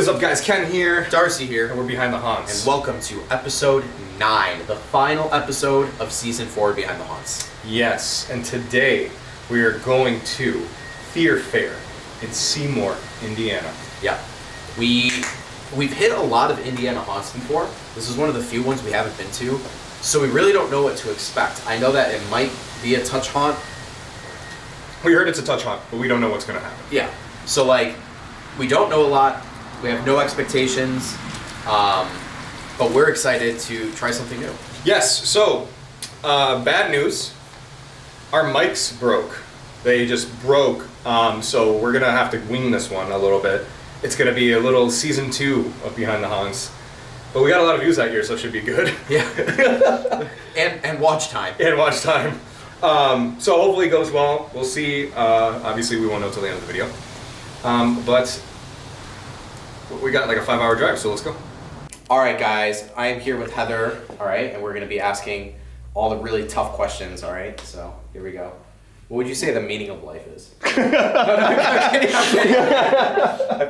is up, guys? Ken here. Darcy here. And we're Behind the Haunts. And welcome to episode 9, the final episode of season 4 of Behind the Haunts. Yes, and today we are going to Fear Fair in Seymour, Indiana. Yeah. We've hit a lot of Indiana haunts before. This is one of the few ones we haven't been to, so we really don't know what to expect. I know that it might be a touch haunt. We heard it's a touch haunt, but we don't know what's going to happen. Yeah. So, we don't know a lot. We have no expectations, but we're excited to try something new. Yes, so, bad news. Our mics broke. They just broke, so we're going to have to wing this one a little bit. It's going to be a little season 2 of Behind the Haunts. But we got a lot of views that year, so it should be good. Yeah. and watch time. And watch time. So hopefully it goes well. We'll see. Obviously, we won't know till the end of the video. But we got like a 5-hour drive, so let's go. All right, guys. I am here with Heather, all right? And we're going to be asking all the really tough questions, all right? So here we go. What would you say the meaning of life is? I'm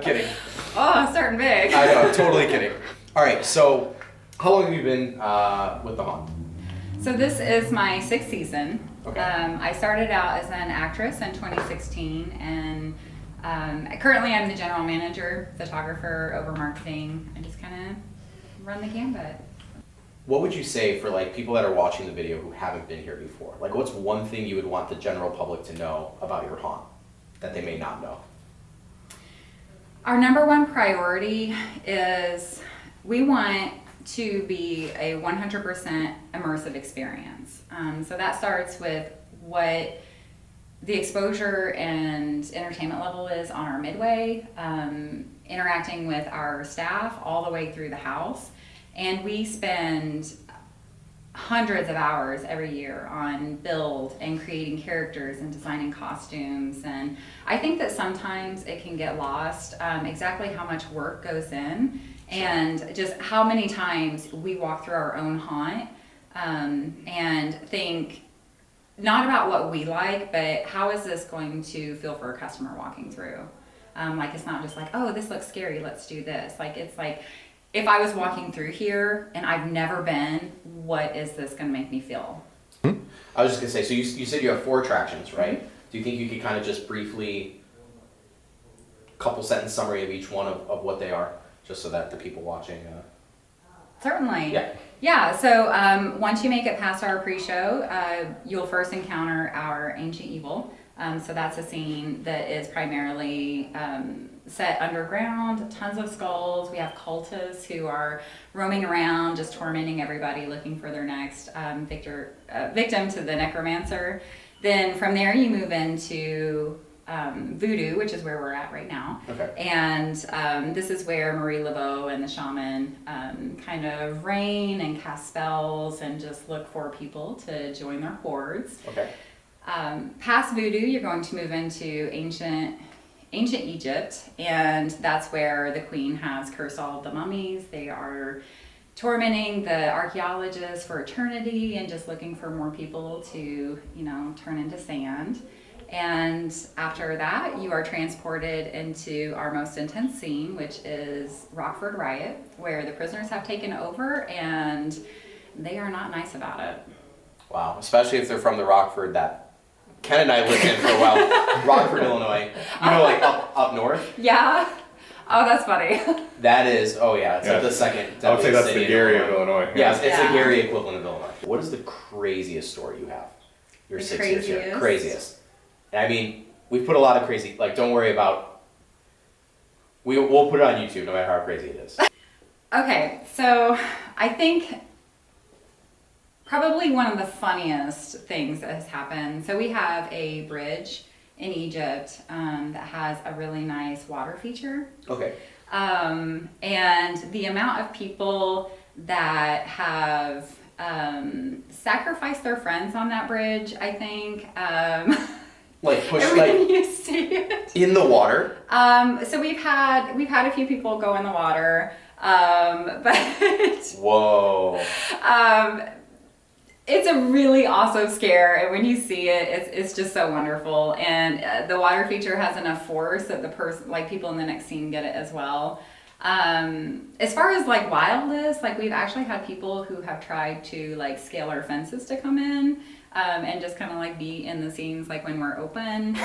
kidding. Oh, I'm starting big. I know, I'm totally kidding. All right, so how long have you been with the haunt? So this is my 6th season. Okay. I started out as an actress in 2016, and currently I'm the general manager, photographer, over marketing. I just kind of run the gambit. What would you say for people that are watching the video who haven't been here before? What's one thing you would want the general public to know about your haunt that they may not know? Our number one priority is we want to be a 100% immersive experience. So that starts with what the exposure and entertainment level is on our midway, interacting with our staff all the way through the house. And we spend hundreds of hours every year on build and creating characters and designing costumes. And I think that sometimes it can get lost exactly how much work goes in and just how many times we walk through our own haunt and think not about what we like, but how is this going to feel for a customer walking through? It's not just oh, this looks scary, let's do this. It's like, if I was walking through here and I've never been, what is this going to make me feel? I was just going to say, so you said you have 4 attractions, right? Mm-hmm. Do you think you could kind of just briefly, couple sentence summary of each one of what they are, just so that the people watching... Certainly. Yeah. Yeah, so once you make it past our pre-show, you'll first encounter our Ancient Evil. So that's a scene that is primarily set underground, tons of skulls. We have cultists who are roaming around, just tormenting everybody, looking for their next victim to the necromancer. Then from there you move into voodoo, which is where we're at right now. Okay. And this is where Marie Laveau and the shaman kind of reign and cast spells and just look for people to join their hordes. Okay. Past voodoo, you're going to move into ancient Egypt, and that's where the queen has cursed all of the mummies. They are tormenting the archaeologists for eternity and just looking for more people to, turn into sand. And after that, you are transported into our most intense scene, which is Rockford Riot, where the prisoners have taken over and they are not nice about it. Wow, especially if they're from the Rockford that Ken and I lived in for a while. Rockford, Illinois. Up north? Yeah. Oh, that's funny. That is, it's the second. I would say that's the Gary of Illinois. Yeah, it's the Gary equivalent of Illinois. What is the craziest story you have? Your 6 years here. Craziest. And I mean, we've put a lot of crazy, don't worry about, we'll put it on YouTube no matter how crazy it is. Okay, so I think probably one of the funniest things that has happened. So we have a bridge in Egypt that has a really nice water feature. Okay. And the amount of people that have sacrificed their friends on that bridge, I think. You see it in the water. So we've had a few people go in the water, but whoa. It's a really awesome scare, and when you see it, it's just so wonderful. And the water feature has enough force that the person, like people in the next scene, get it as well. As far as like wildness, like we've actually had people who have tried to like scale our fences to come in and just kind of like be in the scenes like when we're open.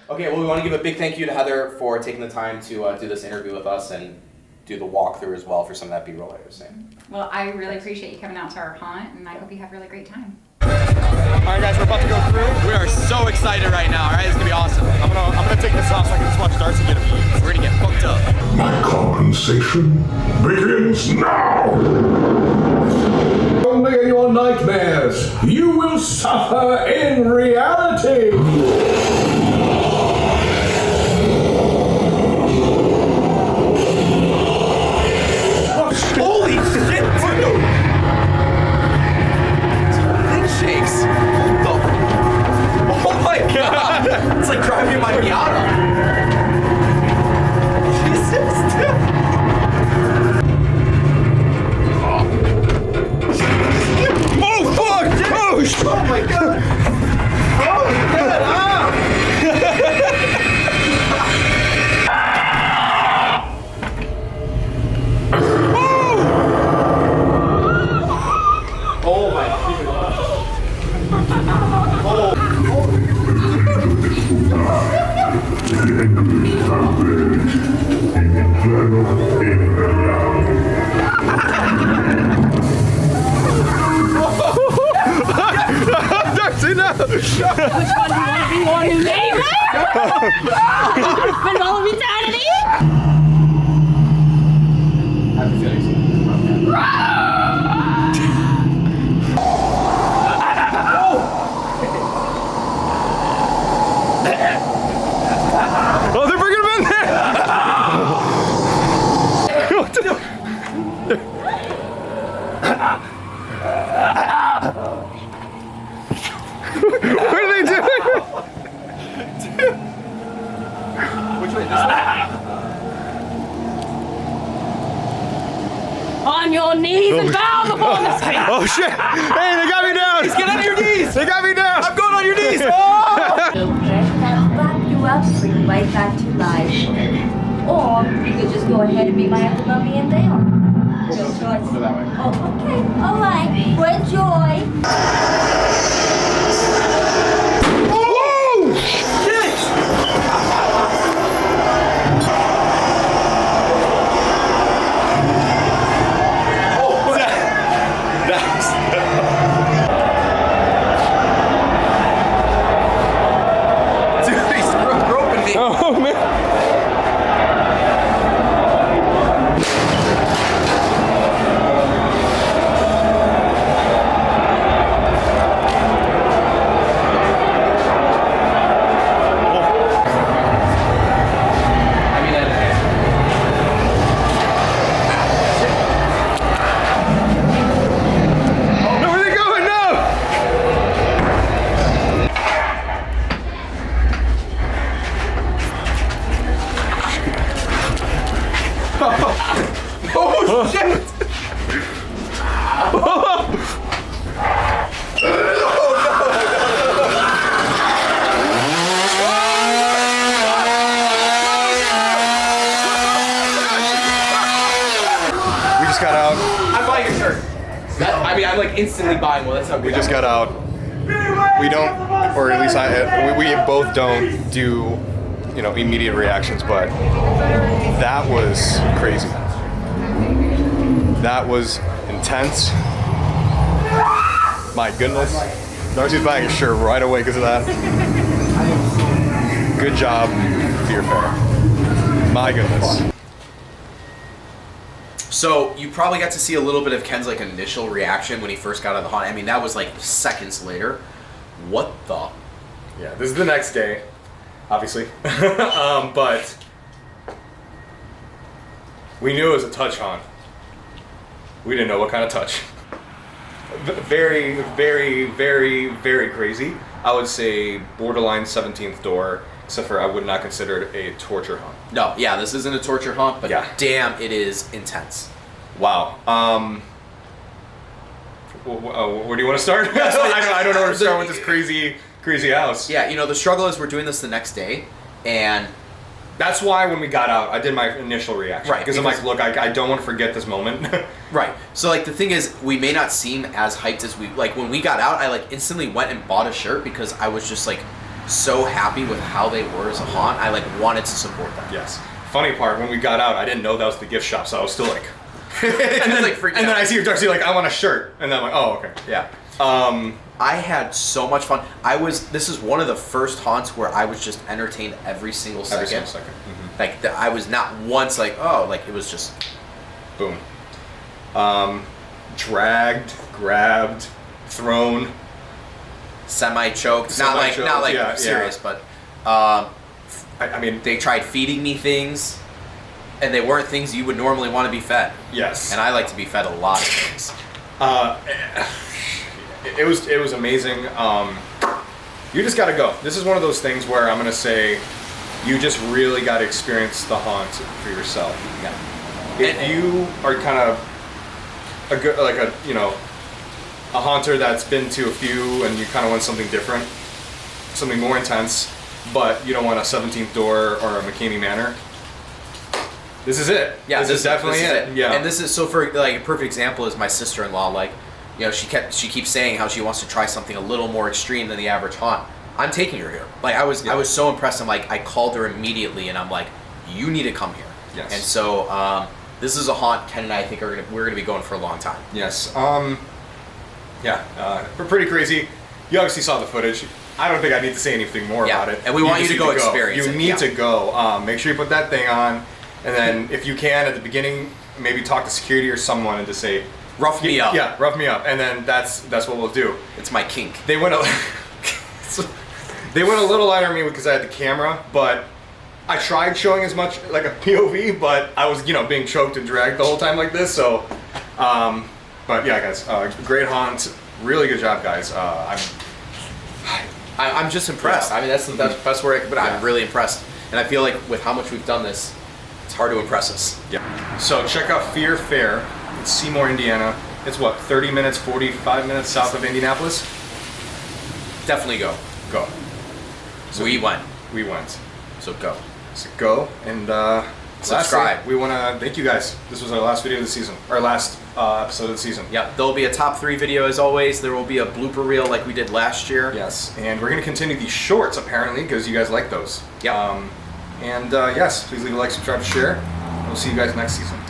Okay, well, we want to give a big thank you to Heather for taking the time to do this interview with us and do the walkthrough as well for some of that B-roll I was saying. Well, I really appreciate you coming out to our haunt, and I hope you have a really great time. Alright guys, we're about to go through. We are so excited right now, alright? It's gonna be awesome. I'm gonna take this off so I can just watch darts and get a view. We're gonna get hooked up. My compensation begins now! Only in your nightmares, you will suffer in reality! Holy shit, dude! Thing shakes. What the? Oh my god! It's like driving my Miata. Jesus, dude. Oh fuck! Oh shit! Oh my god! Oh god! Oh my Which one do you want to be? Spend all of eternity? I have a feeling Oh, they're bringing him in there! What are they doing? Which way? This way? On your knees and bow before the screen. Oh shit! Hey, they got me down! Get on your knees! They got me down! I'm going on your knees! Oh! That'll wrap you up, bring you right back to life. Or you could just go ahead and be my Uncle Lummy and there. Your choice. We'll go that way. Oh, okay. All right. Well, enjoy. Whoa! Shit! Dude, he's groping me. Oh man! I mean, No, where are they going? No! oh shit! We just got out. I'm buying a shirt. I mean, I'm like instantly buying one. That's how good We just got out. We don't, or at least we both don't do, you know, immediate reactions, but that was crazy. That was intense. My goodness. Darcy's buying a shirt right away because of that. Good job, Fear Fair. My goodness. So you probably got to see a little bit of Ken's like initial reaction when he first got out of the haunt. I mean, that was like seconds later. What the? Yeah, this is the next day, obviously. But we knew it was a touch haunt. We didn't know what kind of touch. Very, very, very, very crazy. I would say borderline 17th door, except for I would not consider it a torture haunt. No, yeah, this isn't a torture haunt, but Yeah. damn, it is intense. Wow. Where do you want to start? I don't know where to start with this crazy house. Yeah, you know, the struggle is we're doing this the next day, and That's why when we got out, I did my initial reaction. Right, Because I'm like, look, I don't want to forget this moment. Right. So like the thing is, we may not seem as hyped as we like when we got out. I like instantly went and bought a shirt because I was just like so happy with how they were as a haunt. I like wanted to support them. Yes. Funny part, when we got out, I didn't know that was the gift shop, so I was still like. and then like freaking And then out. I see Darcy like, I want a shirt, and then I'm like, oh, okay. Yeah. Um, I had so much fun. This is one of the first haunts where I was just entertained every single second. every single second. Mhm. Like I was not once like, oh, like it was just Boom. Dragged, grabbed, thrown. semi-choked. Not like yeah, serious, but I mean, they tried feeding me things, and they weren't things you would normally want to be fed. yes. And I like to be fed a lot of things. It was amazing. You just got to go. This is one of those things where I'm gonna say, you just really got to experience the haunt for yourself. Yeah. If you are kind of a good, like a a haunter that's been to a few and you kind of want something different, something more intense, but you don't want a 17th door or a McKamey Manor, this is it. Yeah, this is definitely it. Yeah. And this is so for like a perfect example is my sister-in-law. Like, you know, she keeps saying how she wants to try something a little more extreme than the average haunt. I'm taking her here. Like I was so impressed. I'm like, I called her immediately and I'm like, you need to come here. Yes. And so this is a haunt Ken and I think we're gonna be going for a long time. Yes. We're pretty crazy. You obviously saw the footage. I don't think I need to say anything more about it. And we want you just to need go experience You it. need Yeah. to go. Make sure you put that thing on, and then if you can at the beginning, maybe talk to security or someone and just say, Rough me up. Yeah, rough me up, and then that's what we'll do. It's my kink. They went a little lighter on me because I had the camera, but I tried showing as much like a POV, but I was being choked and dragged the whole time like this. So, but yeah, guys, great haunt, really good job, guys. I'm just impressed. Yeah. I mean, that's the best word I could put. Yeah. I'm really impressed, and I feel like with how much we've done this, it's hard to impress us. Yeah. So check out Fear Fair in Seymour, Indiana. It's what, 30 minutes, 45 minutes south of Indianapolis? Definitely go. Go. We went. We went. So go. So go and Subscribe. lastly, we want to thank you guys. This was our last video of the season, our last episode of the season. Yep. There'll be a top 3 video as always. There will be a blooper reel like we did last year. Yes, and we're going to continue these shorts apparently because you guys like those. Yep. Yes, please leave a like, subscribe, share. We'll see you guys next season.